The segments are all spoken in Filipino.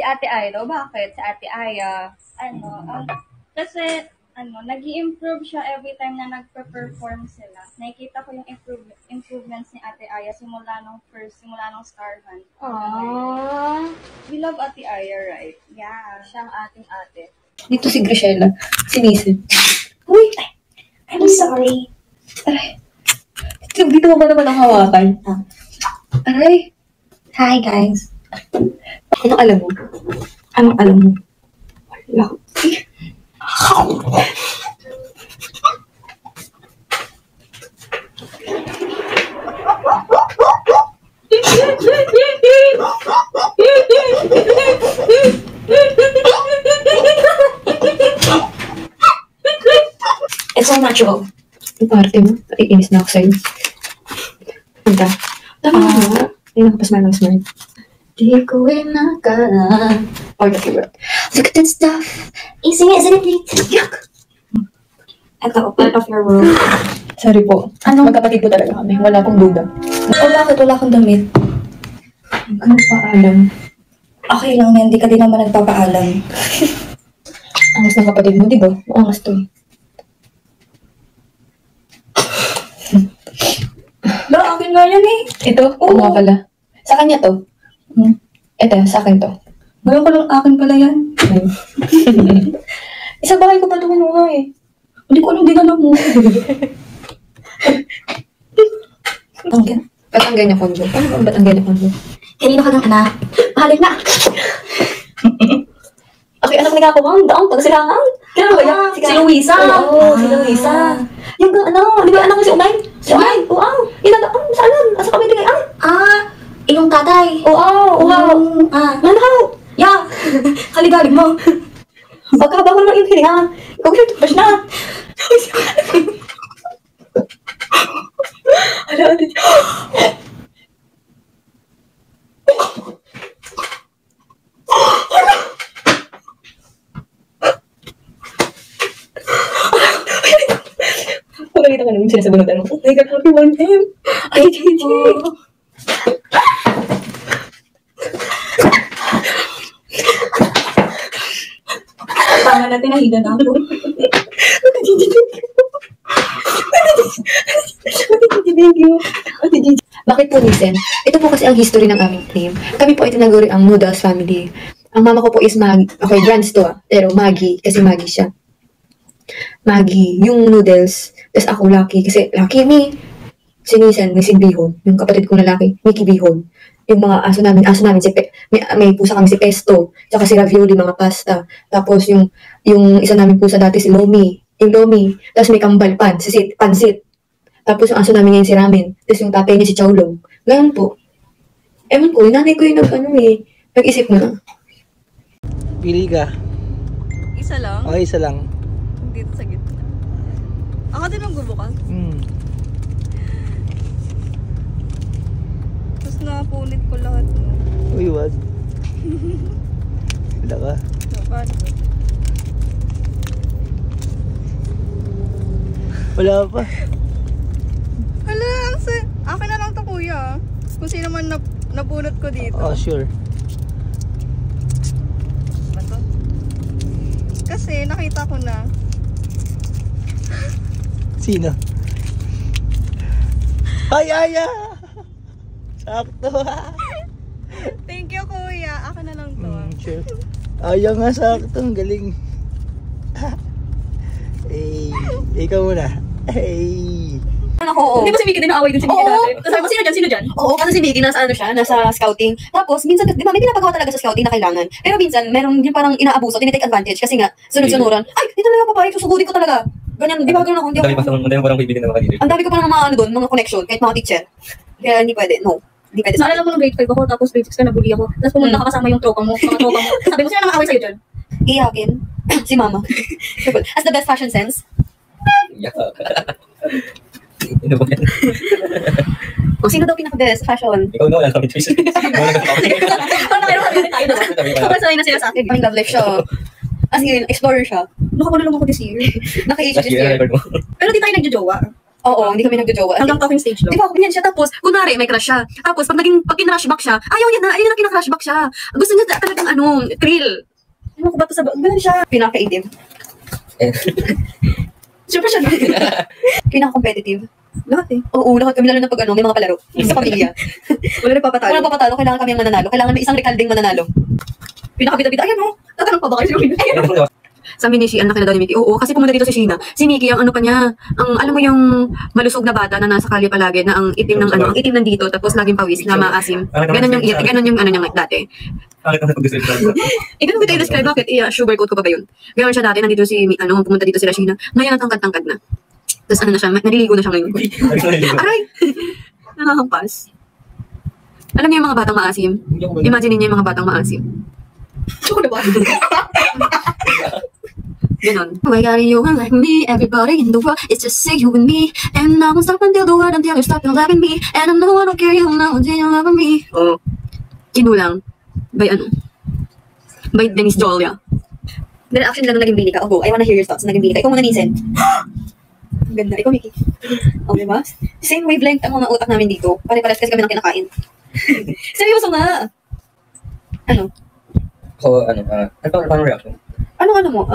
Si Ate Aya daw, bakit? Si Ate Aya. Kasi, nag-i-improve siya every time na nagpe-perform sila. Nakikita ko yung improvements ni Ate Aya simula nung Star Hunt. Aww. We love Ate Aya, right? Yeah. Siya ang ating ate. Dito si Grishela. Sinisid. Uy! I'm sorry. Aray. Dito mo ba naman ang hawakan? Aray. Hi, guys. Anong alam mo? Anong alam mo? Wala. It's all natural. Yung parte mo, iinis na ako sa'yo. Anta. Tama nga. Hindi nakapasmile ng smile. Di ko inakala. Or the favorite. Look at that stuff. Easy, isn't it neat? Yuck! Ito, part of your world. Sorry po. Magkapatid po talaga kami. Wala akong duda. Bakit wala akong damit? Huwag ka nagpaalam. Okay lang na, hindi ka din naman nagpapaalam. Angas ng kapatid mo, di ba? Angas to. Akin nga yan eh. Ito? Oo nga pala. Sa kanya to. Ito, sa akin to. Ngayon ko lang akin pala yan. Isa bahay ko pa ito kinuha eh. Hindi ko alam dinala mo. Batanggan niya kondo. Paano ba ang batanggan niya kondo? Kanino ka ng anak? Mahalik na. Okay, anak ni Kako Mang, daong pagsilangan. Kailan ba yan? Si Luisa. Oo, si Luisa. Yung di ba anak ko si Umay? Si Umay? Oo. Inadaan, saan? Asa kami tingay? Iyong tatay. Oo. Nanahaw. Ya. Kaligalig mo. Pagkahabang mo yung hininga. Ikaw siya, tupos na. Hala, ate. Pagkakita ka naman siya sa bunutan mo. Oh my God, happy 1M! Ay, JJ! Tama natin, nahida na ako. Ate JJ, thank you. Ate JJ, thank you. Ate JJ. Bakit po, listen? Ito po kasi ang history ng aming team. Kami po ay tinaguri ang Noodles family. Ang mama ko po is Maggie. Okay, brands to pero Maggie, kasi Maggie siya. Maggie, yung noodles. Tapos ako Lucky, kasi Lucky me. Sinisan, may Bihon. Yung kapatid kong lalaki, Mickey Bihon. Yung mga aso namin may pusa kami si Pesto. Tsaka si Ravioli, mga pasta. Tapos yung isa namin pusa dati si Lomi. Yung Lomi. Tapos may kambal pansit. Tapos yung aso namin ngayon si Ramen. Tapos yung tatay niya si Chowlong. Ganyan po. Ewan ko, yung nanay ko yung nag-isip na. Pili ka. Isa lang? Okay, isa lang. Dito sa gitna. Ako din magbubukas. Tapos napulit ko lahat mo. Uy, wag. Wala ka. Paano? Wala pa. Hala, akin na lang to kuya. Kung sino man napulot ko dito. Oh, sure. Bato? Kasi nakita ko na. Sino? Ay, Aya! Sakto. Thank you kuya. Akin na lang to. Sure. Aya nga, sakto. Ang galing. Ikaw muna. Hindi ba si Vicky din naaway dun si Vicky natin? Tapos sabi mo, sino dyan? Oo, kasi si Vicky nasa nasa scouting. Tapos, minsan, di ba, may pinapagawa talaga sa scouting na kailangan. Pero minsan, meron yung parang inaabuso, tinitake advantage. Kasi nga, sunod-sunuran. Ay, dito na lang papayag, susugudin ko talaga. Ganyan, di ba gano'n ako? Ang dami ko pa ng mga connection, kahit mga teacher. Kaya hindi pwede, no. Hindi pwede. Naalala ko nung grade 5 ako, tapos grade 6 ka nabully ako. Tapos pumunta ka kasama yung tropa mo, mga tropa mo. Sabi mo, sino nang away sa'yo dyan? Iyakin. Si Mama. As the best fashion sense. Ano ba yan? O, sino daw pinaka-best fashion? Ikaw na, wala kami choice. Parang meron kami tayo doon. Kapag sanay na sila sa akin, kaming love life siya. As in, explorer siya. Nakakulong ako this year. Naka-age this year. Pero di tayo nagjojowa. Oo, hindi kami nagjojowa. Hanggang talking stage lang. Di ba, ganyan siya. Tapos, kunwari, may crush siya. Tapos, pag kin-rush back siya, ayaw niya na kin-crush back siya. Gusto niya talagang thrill. Ano ko ba ito sa... Ganun siya. Pinaka-creative. Siyempre siya. Pinaka-competitive. Lahat eh. Oo, lahat kami, lalo na pag may mga palaro. Sa pamilya. Wala nagpapatalo. Wala papatalo, kailangan kami ang mananalo. Kailangan may isang recalding mananalo. Pinakabida-bida. Ayan mo. Tatanong pa ba kayo? Sabi ni Sheehan na kilala ni Mickey, oo, kasi pumunta dito si Sheena. Si Mickey, ang ano pa niya, alam mo yung malusog na bata na nasa kalye palagi, na ang itim ng itim nandito, tapos laging pawis na maasim. Ganon yung ano niya dati. Bakit ang pag-describe ko? Ikaw mo tayo describe, bakit? Sugar coat ko pa ba yun? Ganon siya dati, nandito pumunta dito sila Sheena. Ngayon ang tangkad-tangkad na. Tapos ano na siya, naliligo na siya ngayon. Aray! Nakakampas. Alam niyo yung mga batang maasim? Imagine niyo yung mga batang maasim. Ano ba? Ganon. Why are you like me? Everybody in the world, it's just you and me. And I won't stop until the world until you stop loving me. And I know I don't care you now until you love me. Oh. Kinulang. By By Dennis Jolia. Pero actually lang naging bili ka. Oh, I wanna hear your thoughts. Naging bili ka. Ikaw muna, Nissen. Ang ganda. Ikaw, Mickey. Oh, diba? Same wavelength ang mga utak namin dito. Pare-pares kasi kami ng kinakain. Seryoso nga. Ano? So, paano reaction? Ano mo?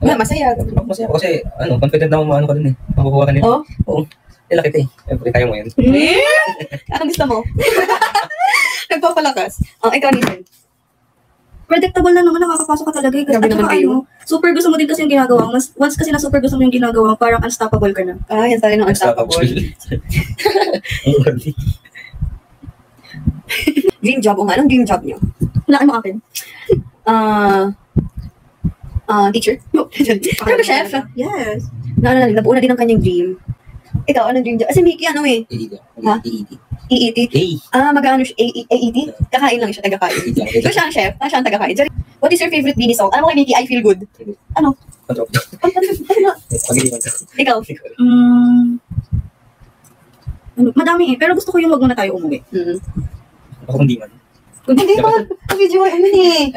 Masaya. Masaya ako kasi, confident na ako ka dun eh. Makukuha ka nila. Oh? Oo. Laki ito eh. Siyempre, kaya mo yun. Anong gusto mo? Nagpapalakas. Ikaw, Nissen. Predictable na naman, nakakapasok ka talaga. Grabe naman kayo. Super gusto mo din kasi yung ginagawa. Once kasi na super gusto mo yung ginagawa, parang unstoppable ka na. Yan talaga ng unstoppable. Dream job o nga. Anong dream job niyo? Wala mo akin. Teacher? No. Ano ba, chef? Yes. Nabuo na din ang kanyang dream. Ikaw, anong dream job? Kasi Mickey, ano eh? Ha? EET? Mag-ano siya? AET? Kakain lang siya, taga-kain. So, siya ang chef. Siya ang taga-kain. What is your favorite Beanie song? Alam mo kay Mickey, I feel good. Ano? Ikaw? Madami eh. Pero gusto ko yung wag muna tayo umuwi. Ako hindi man. Hindi pa. Ang video ay eh.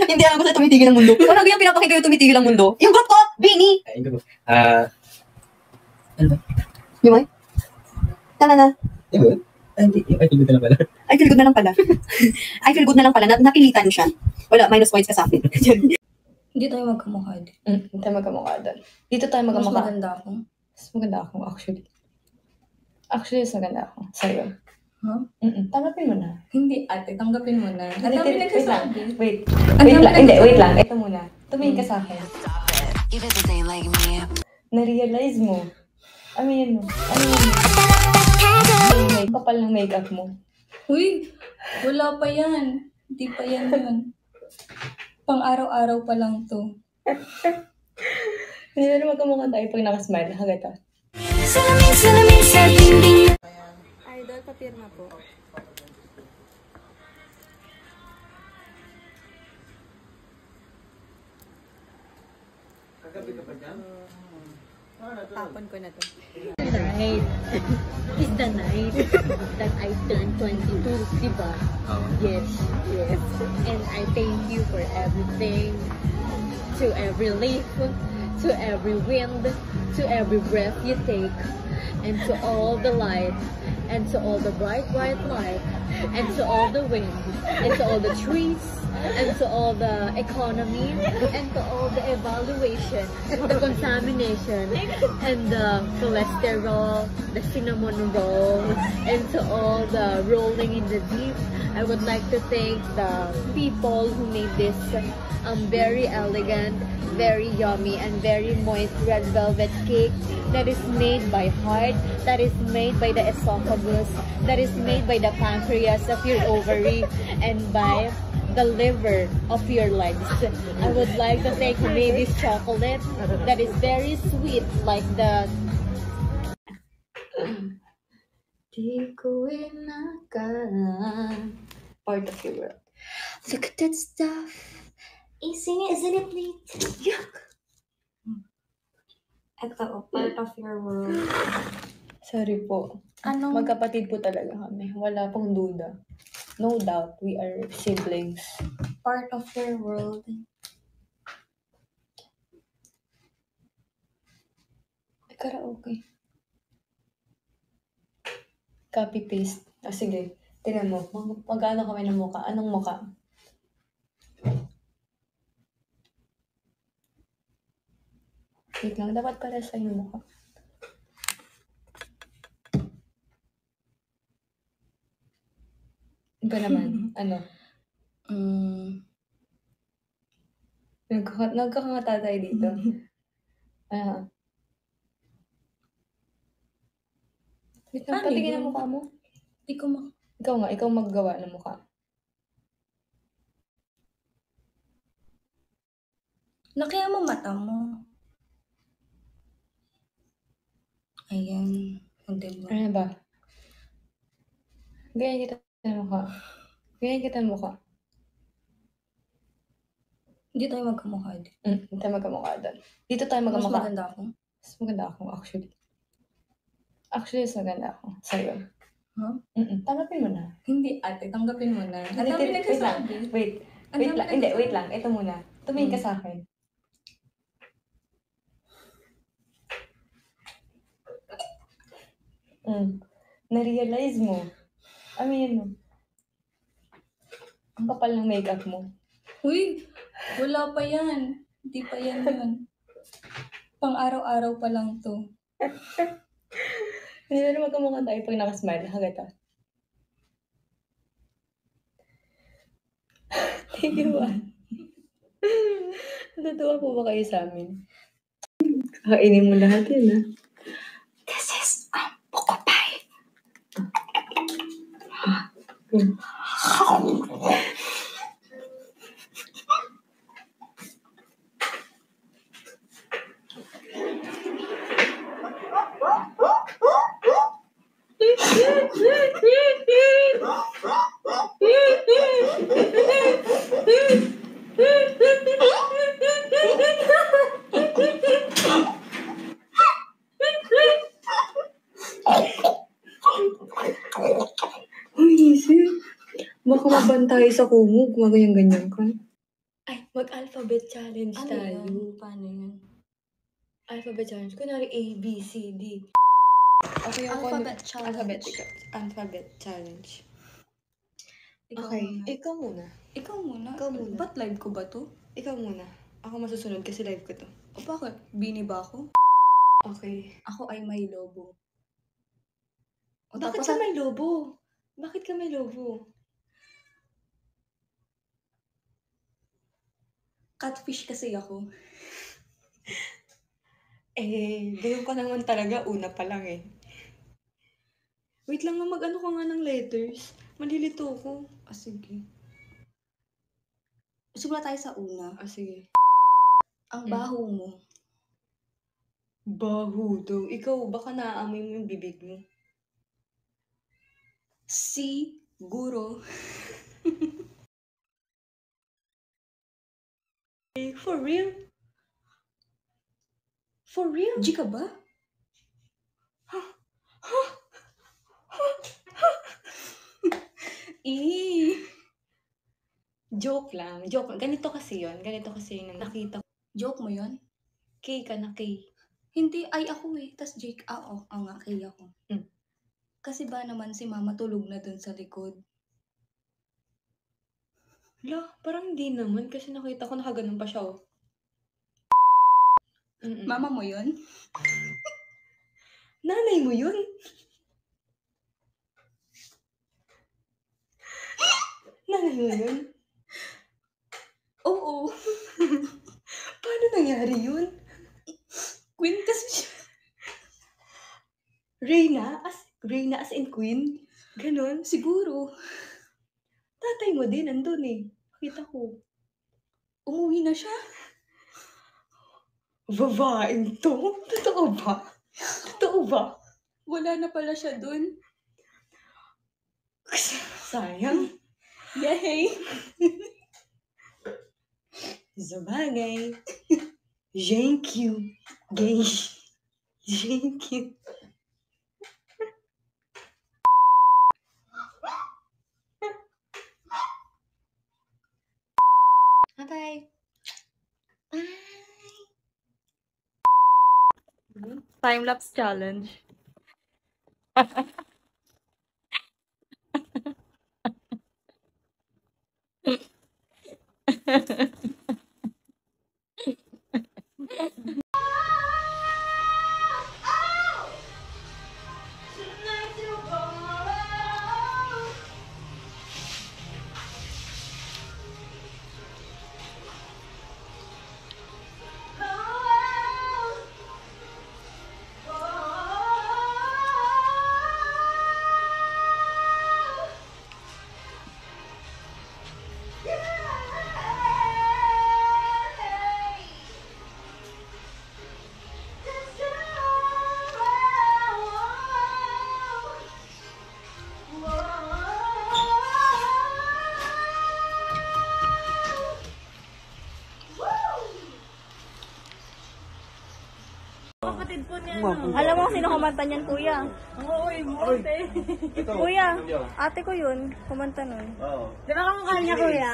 Hindi alam ko sa tumitigil ang mundo. Ano yung pinapakita yung tumitigil ang mundo? Yung group ko! Beanie! Ayun ko. Ano ba? Yung ay? Tala na. Yun. Hindi. I feel good na pala. I feel good na lang pala. I feel good na lang pala. Napilitan siya. Wala, minus points ka sa akin. Hindi tayo magkamukha din. Hindi tayo magkamukha doon. Dito tayo Mas magkamukha. maganda ako. Mas maganda ako, actually. Actually, mas maganda ako. Sa'yo. Huh? Tanggapin mo na. Hindi ate, tanggapin mo na. Ang dami nagsasabi. Wait lang. Ito muna. Tumingin ka sa akin. Even if they like me. Na-realize mo. Aminin mo. Kapal ng makeup mo. Uy, wala pa yan. Hindi pa yan yun. Pang araw-araw pa lang to. Hindi na magkamukha tayo pag nakasmile. Hagata. Salamin sa dingding. Idol, papirma po. Tapon ko na to. Night is the night that I turned 22, diba? Yes. And I thank you for everything. To every leaf, to every wind, to every breath you take, and to all the light, and to all the bright light, and to all the wind, and to all the trees, and to all the economy, and to all the evaluation, the contamination, and the cholesterol, the cinnamon roll, and to all the rolling in the deep. I would like to thank the people who made this very elegant, very yummy, and very moist red velvet cake that is made by heart, that is made by the esophagus, that is made by the pancreas of your ovary, and by the liver of your legs. I would like to thank who made this chocolate that is very sweet, like the Di ko inakala. Part of your world. Look at that stuff. Isn't it neat? Yuck! Ito, part of your world. Sorry po. Ano? Magkapatid po talaga kami. Wala pong duda. No doubt, we are siblings. Part of your world. Karaoke. Copy-paste. Sige. Tingnan mo. Mag-ano kami ng mukha. Anong mukha? Wait lang. Dapat para sa yung mukha. Iba naman. Ano? Nagkakangata tayo dito. Ah. Wait lang. Ano Patingin ang yun? mukha mo. Di ko Ikaw nga. Ikaw maggawa ng mukha. Nakaya mo mata mo. Ayan. O, diba? Ano ba? Ganyan kita ng mukha. Ganyan kita ng mukha. Hindi tayo magkamukha din. Hindi tayo magkamukha doon. Dito tayo Mas magkamukha. maganda ako. Mas maganda ako, actually. Actually, mas maganda ako. Sa'yo. Huh? Tanggapin mo na. Hindi, ate. Tanggapin mo na. Ang Wait dami lang. nagsasabi. Wait. Ang Wait dami lang. Hindi, nagsasabi. wait lang. Ito muna. Tumingin ka sa akin. Na-realize mo. Aminin mo. Ang kapal ng makeup mo. Uy, wala pa yan. Hindi pa yan yun. Pang araw-araw pa lang to. Hindi na magkamukha tayo pag nakasmile. Hagata. Thank you, ba? Natutuwa po ba kayo sa amin? Kainin mo lahat yun, ha? This is buko pie. Uy, isip. Baka mabantay sa kumo kung ganyan-ganyan ka. Ay, mag-alphabet challenge Ano tayo. yun? Paano yun? Alphabet challenge. Kunwari A, B, C, D. Okay, ako Alphabet challenge. Alphabet challenge. Ikaw Okay, muna. ikaw muna. Ikaw muna? Ikaw muna. Ba't live ko ba to? Ikaw muna. Ako masusunod kasi live ko to. O bakit? Bini ba ako? Okay. Ako ay may lobo. O Bakit tapos ka may lobo? Bakit ka may lobo? catfish kasi ako. Ganun ka naman talaga. Una pa lang eh. Wait lang nga, mag-ano ka nga ng letters. Malilito ko. Sige. Simula tayo sa una. Sige. Ang baho mo. Baho daw. Ikaw, baka naaamoy mo yung bibig mo. Siguro. For real? For real? G ka ba? Joke lang. Joke lang. Ganito kasi yun. Ganito kasi yung nakita ko. Joke mo yon? K ka na K. Hindi, ay ako eh. Tas Jake, oo. Ang nga, kay ako. Mm. Kasi ba naman si mama tulog na dun sa likod? Hala, parang hindi naman. Kasi nakita ko nakaganon pa siya, oh. Mama mo yon? Nanay mo yun? Nanay mo yun? Oo. Paano nangyari yun? Queen kasi siya. Reyna as in queen? Ganon? Siguro. Tatay mo din, andun eh. Nakita ko. Umuwi na siya. Babaeng to? Totoo ba? Totoo ba? Wala na pala siya dun. Sayang. Yay! Sabagay. Thank you. Gay. Thank you. Bye. Time-lapse challenge. Alam mo sino kumanta niyan, kuya? Kuya, ate ko yun. Kumanta nun. Di ba kamukha niya, kuya?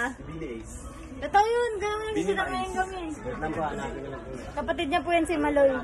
Ito yun, gawin sila ngayong gabi. Kapatid niya po yan si Maloy.